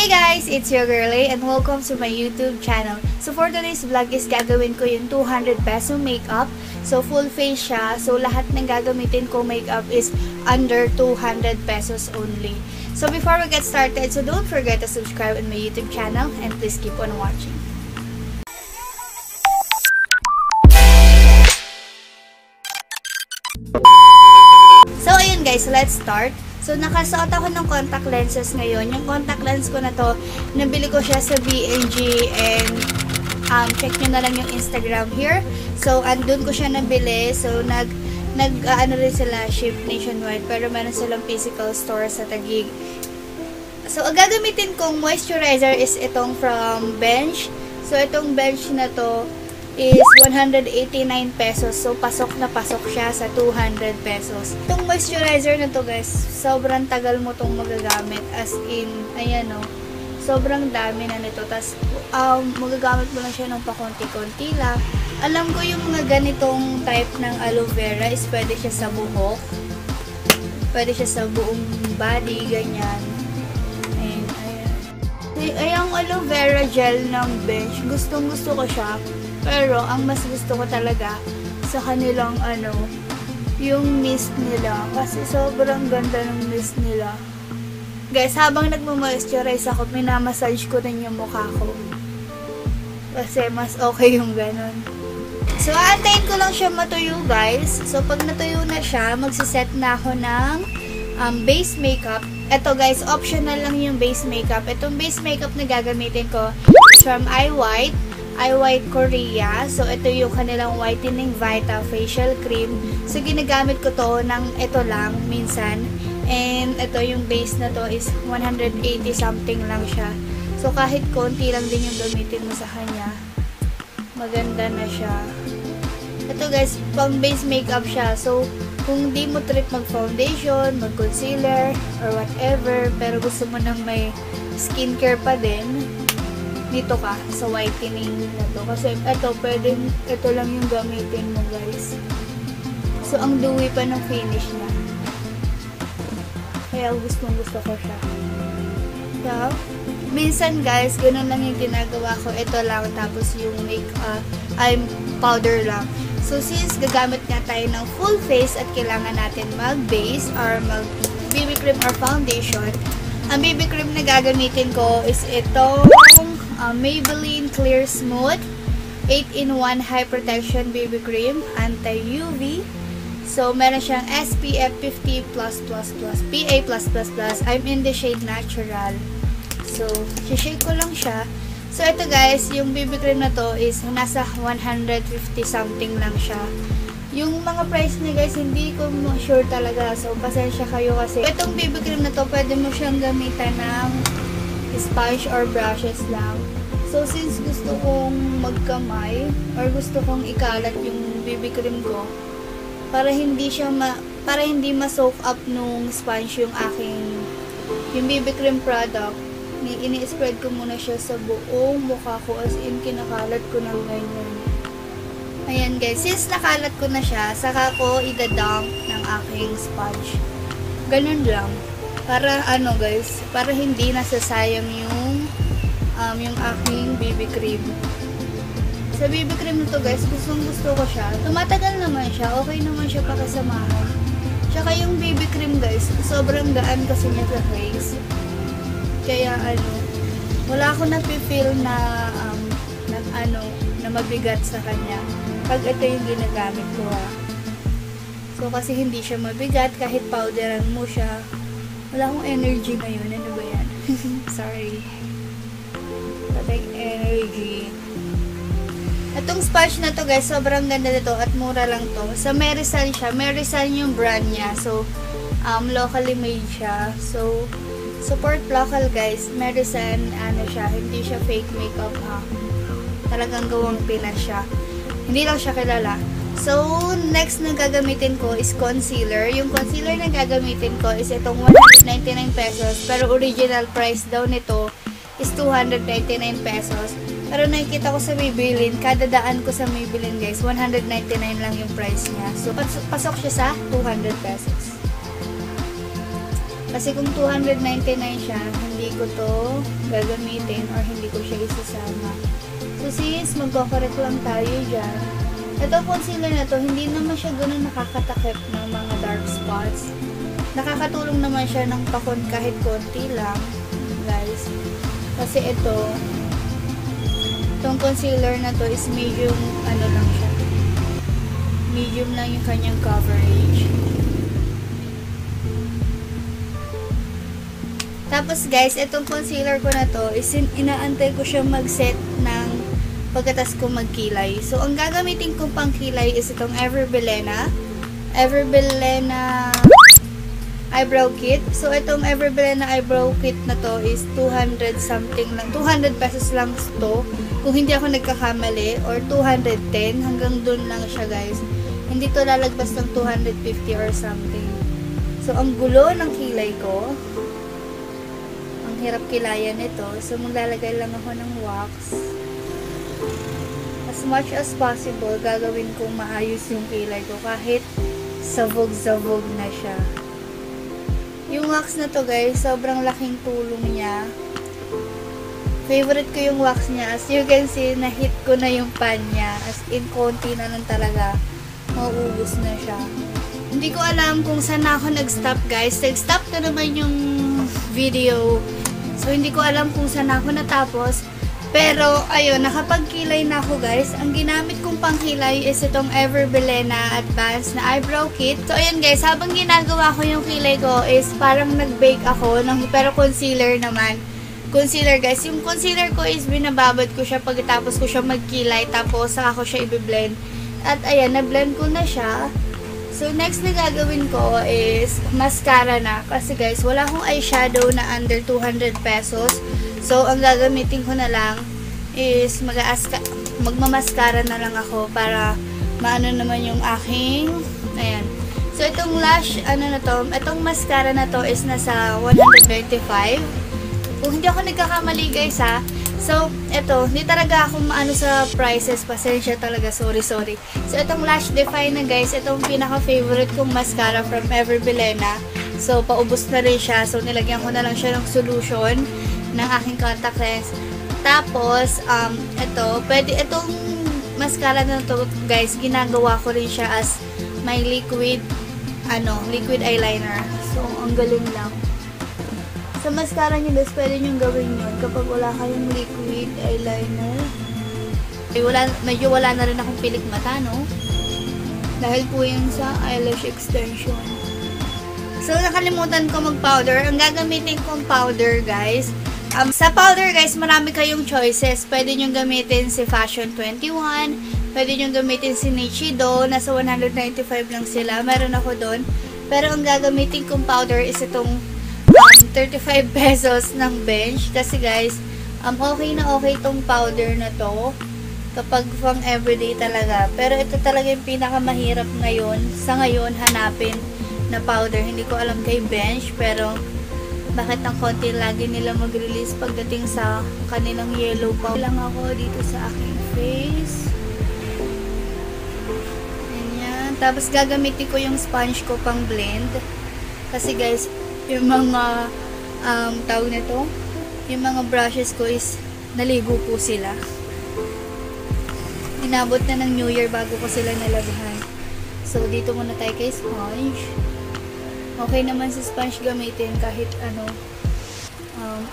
Hey guys! It's your girlie and welcome to my YouTube channel. So for today's vlog is gagawin ko yung 200 peso makeup. So full face siya. So lahat ng gagamitin ko makeup is under 200 pesos only. So before we get started, so don't forget to subscribe on my YouTube channel and please keep on watching. So ayun guys, let's start. So, nakasuot ako ng contact lenses ngayon. Yung contact lens ko na to, nabili ko siya sa B&G and check nyo na lang yung Instagram here. So, andun ko siya nabili. So, ano rin sila, ship nationwide. Pero meron silang physical store sa Taguig. So, ang gagamitin kong moisturizer is itong from Bench. So, itong Bench na to is 189 pesos. So, pasok na pasok siya sa 200 pesos. Itong moisturizer na to guys, sobrang tagal mo itong magagamit. As in, ayan o. Sobrang dami na nito. Tapos, magagamit mo lang siya ng pakonti-konti lang. Alam ko yung mga ganitong type ng aloe vera is pwede siya sa buhok. Pwede siya sa buong body, ganyan. And, ayan. Ayang aloe vera gel ng Bench, gustong-gusto ko siya. Pero, ang mas gusto ko talaga sa kanilang yung mist nila. Kasi sobrang ganda ng mist nila. Guys, habang nagmo-moisturize ako, minamassage ko rin yung mukha ko. Kasi mas okay yung ganun. So, aantayin ko lang siya matuyo guys. So, pag natuyo na siya, magsiset na ako ng base makeup. Ito guys, optional lang yung base makeup. Itong base makeup na gagamitin ko is from iWhite Korea. So, ito yung kanilang whitening Vita facial cream. So, ginagamit ko to ng ito lang minsan. And, ito yung base na to is 180 something lang siya. So, kahit konti lang din yung gamitin mo sa kanya, maganda na siya. Ito guys, pang base makeup siya. So, kung di mo trip mag-foundation, mag-concealer, or whatever, pero gusto mo nang may skincare pa din, dito ka sa whitening na to. Kasi ito lang yung gamitin mo guys. So, ang dewy pa ng finish niya. Kaya gusto ko siya. So, minsan guys, ganun lang yung ginagawa ko. Ito lang, tapos yung powder lang. So, since gagamit nga tayo ng full face at kailangan natin mag-base or mag-BB cream or foundation, ang BB cream na gagamitin ko is itong Maybelline Clear Smooth 8-in-1 High Protection BB Cream Anti-UV. So, meron siyang SPF 50+++, PA+++. I'm in the shade Natural. So, shake ko lang siya. So, ito guys, yung BB cream na to is nasa 150 something lang siya. Yung mga price niya guys, hindi ko sure talaga. So, pasensya kayo kasi itong BB cream na to, pwede mo siyang gamitan ng sponge or brushes lang. So, since gusto kong magkamay or gusto kong ikalat yung BB cream ko para hindi ma-soak up nung sponge yung BB cream product, ini-spread ko muna siya sa buong mukha ko, as in kinakalat ko ng ganyan. Ayan guys, since nakalat ko na siya, saka ko idadunk ng aking sponge. Ganun lang. Para guys, para hindi nasasayang yung aking BB cream. Sa BB cream na to guys, gusto ko siya. Tumatagal naman siya, okay naman siya pakasamahan. Tsaka yung BB cream guys, sobrang gaan kasi niya sa face. Kaya wala ako na-feel na mabigat sa kanya. Pag ito yung ginagamit ko So kasi hindi siya mabigat kahit powderan mo siya. Wala akong energy ngayon. Ano ba yan? Sorry. Patay energy. Itong sponge na to guys, sobrang ganda nito at mura lang to. Sa Merisal siya. Merisal yung brand niya. So, locally made siya. So, support local guys. Merisal, siya. Hindi siya fake makeup Talagang gawang Pinas siya. Hindi lang siya kilala. So, next na gagamitin ko is concealer. Yung concealer na gagamitin ko is itong 199 pesos. Pero original price daw nito is 299 pesos. Pero nakikita ko sa Maybelline, kada daan ko sa Maybelline guys, 199 lang yung price niya. So, pasok siya sa 200 pesos. Kasi kung 299 siya, hindi ko ko to gagamitin or hindi ko siya isasama. So sis, magko-correct lang tayo dyan. Ito concealer na to, hindi naman siya ganun nakakatakip ng mga dark spots. Nakakatulong naman siya ng pakon kahit konti lang, guys. Kasi itong concealer na to is medium, ano lang siya. Medium lang yung kanyang coverage. Tapos guys, itong concealer ko na to is inaantay ko siya mag-set ng pagkatas ko magkilay. So, ang gagamitin kong pangkilay is itong Everbelena eyebrow kit. So, itong Everbelena eyebrow kit na to is 200 something lang. 200 pesos lang to. Kung hindi ako nagkakamali. Or 210. Hanggang dun lang siya, guys. Hindi to lalagpas ng 250 or something. So, ang gulo ng kilay ko. Ang hirap kilayan nito. So, maglalagay lang ako ng wax. As much as possible, gagawin kong maayos yung kilay ko. Kahit sabog-sabog na siya. Yung wax na to, guys, sobrang laking tulong niya. Favorite ko yung wax niya. As you can see, na-hit ko na yung pan niya. As in, konti na lang talaga. Mauubos na siya. Hindi ko alam kung saan ako nag-stop, guys. Nag-stop na naman yung video. So, hindi ko alam kung saan ako natapos. Pero, ayun, nakapagkilay na ako, guys. Ang ginamit kong pangkilay is itong Everbelena Advanced na Eyebrow Kit. So, ayun, guys, habang ginagawa ko yung kilay ko is parang nag-bake ako, pero concealer naman. Concealer, guys. Yung concealer ko is binababad ko siya pagkatapos ko siya magkilay, tapos saka ko siya i-blend. At, ayan, na-blend ko na siya. So, next na gagawin ko is mascara na. Kasi, guys, wala akong eyeshadow na under 200 pesos. So, ang gagamitin ko na lang is magmamaskara na lang ako para maano naman yung aking, ayan. So, itong lash, itong mascara na to is nasa 125. Kung hindi ako nagkakamali, guys, ha. So, hindi talaga ako maano sa prices. Pasensya talaga, sorry. So, itong Lash Define na, guys, itong pinaka-favorite kong mascara from Everbelena. So, paubos na rin siya. So, nilagyan ko na lang siya ng solution ng aking contact lens. Tapos, itong mascara na to, guys, ginagawa ko rin siya as my liquid eyeliner. So, ang galing lang. Sa mascara nyo, guys, pwede nyo gawin yun kapag wala kayong liquid eyeliner. Medyo wala na rin akong pilik mata, no? Dahil po yun sa eyelash extension. So, nakalimutan ko mag-powder. Ang gagamitin kong powder, guys, sa powder, guys, marami kayong choices. Pwede nyo gamitin si Fashion 21. Pwede nyo gamitin si Nichido. Nasa 195 lang sila. Meron ako doon. Pero ang gagamitin kong powder is itong 35 pesos ng Bench. Kasi, guys, okay na okay itong powder na to. Kapag pang everyday talaga. Pero ito talaga yung pinakamahirap ngayon. Sa ngayon, hanapin na powder. Hindi ko alam kay Bench. Pero bakit ang konti lagi nila mag-release pagdating sa kanilang yellow powder. Lang ako dito sa aking face. Ganyan. Tapos gagamitin ko yung sponge ko pang blend. Kasi, guys, yung mga tawag na to, yung mga brushes ko is naligo po sila. Inabot na ng New Year bago ko sila nalaghan. So, dito muna tayo kay sponge. Okay naman si sponge gamitin kahit ano.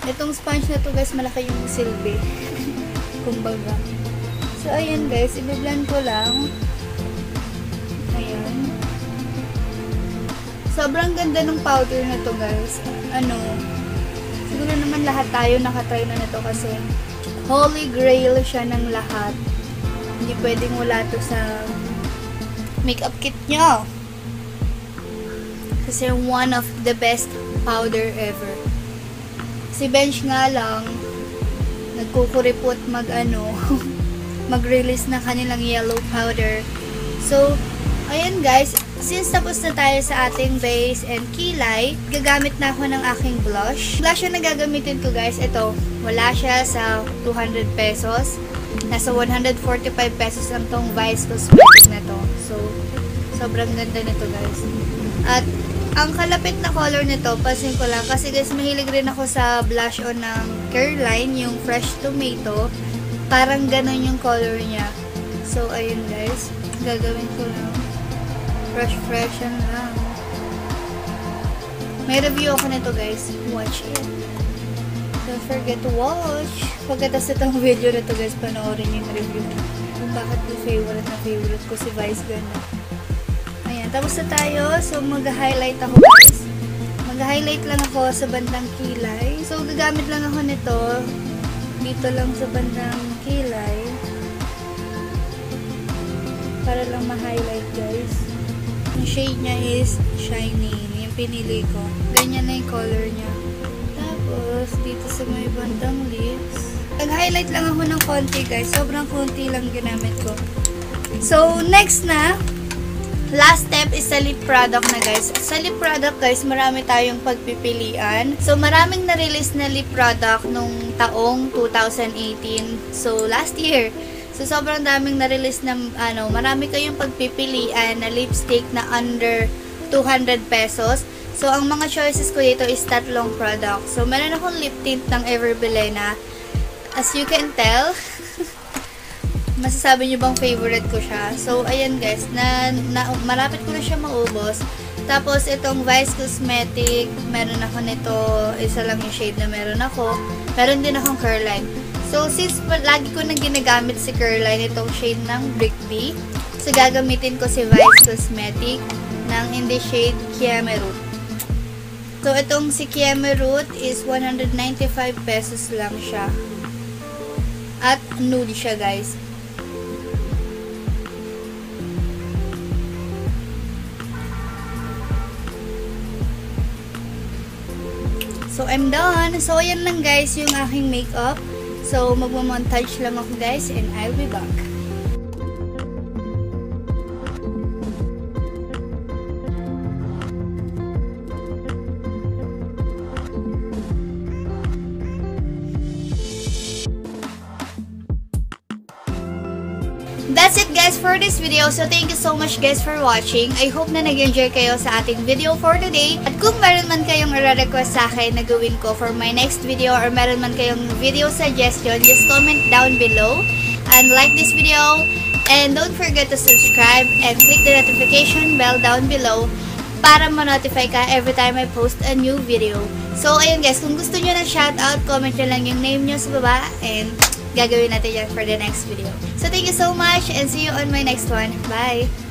Itong sponge na to, guys, malaki yung silbi. Kumbaga. So, ayan, guys. I-blend ko lang. Ayan. Sobrang ganda ng powder na to, guys. Siguro naman lahat tayo nakatry na nito kasi holy grail siya ng lahat. Hindi pwedeng wala to sa makeup kit nyo. Kasi one of the best powder ever. Si Bench nga lang, nagkukuripot mag-release na kanilang yellow powder. So, ayan, guys. Since tapos na tayo sa ating base and kilay, gagamit na ako ng aking blush. Blush yung nagagamitin ko, guys. Ito, wala siya sa 200 pesos. Nasa 145 pesos lang tong Vice Cosmetics na to. So, sobrang ganda nito, guys. At Ang kalapit na color nito, pasin ko lang, kasi guys, mahilig rin ako sa blush on ng Careline, yung Fresh Tomato. Parang ganon yung color niya. So, ayun guys, gagawin ko lang. Fresh lang. May review ako nito guys. Watch it. Don't forget to watch. Pagkatapos itong video na to guys, panoorin yung review kung bakit yung favorite ko si Vice Ganda. Ayan, tapos na tayo. So, mag-highlight ako guys. Mag-highlight lang ako sa bandang kilay. So, gagamit lang ako nito. Dito lang sa bandang kilay. Para lang ma-highlight guys. Yung shade niya is shiny. Yung pinili ko. Ganyan na yung color niya. Tapos, dito sa may bandang lips. Nag-highlight lang ako ng konti guys. Sobrang konti lang ginamit ko. So, next na. Last step is sa lip product na guys. Sa lip product guys, marami tayong pagpipilian. So, maraming na-release na lip product nung taong 2018. So, last year. So, sobrang daming na-release na, marami kayong pagpipilian na lipstick na under 200 pesos. So, ang mga choices ko dito is tatlong product. So, meron akong lip tint ng Everbelena. As you can tell, masasabi nyo bang favorite ko siya? So, ayan guys, malapit ko na siya maubos. Tapos, itong Vice Cosmetic, meron ako nito, isa lang yung shade na meron ako. Meron din akong Careline. So, since lagi ko na ginagamit si Careline, itong shade ng Brick B, so, gagamitin ko si Vice Cosmetic in the shade Kiamerut. So, itong si Kiamerut is 195 pesos lang siya. At nude siya, guys. So, I'm done. So, ayan lang, guys, yung aking makeup. So, magmamontage lang ako, guys, and I'll be back. That's it guys for this video. So thank you so much guys for watching. I hope na nag-enjoy kayo sa ating video for today. At kung meron man kayong i-request sa akin na gawin ko for my next video or meron man kayong video suggestion, just comment down below and like this video. And don't forget to subscribe and click the notification bell down below para ma-notify ka every time I post a new video. So ayun guys, kung gusto nyo ng shoutout, comment nyo lang yung name nyo sa baba and gagawin natin yan for the next video. So, thank you so much and see you on my next one. Bye!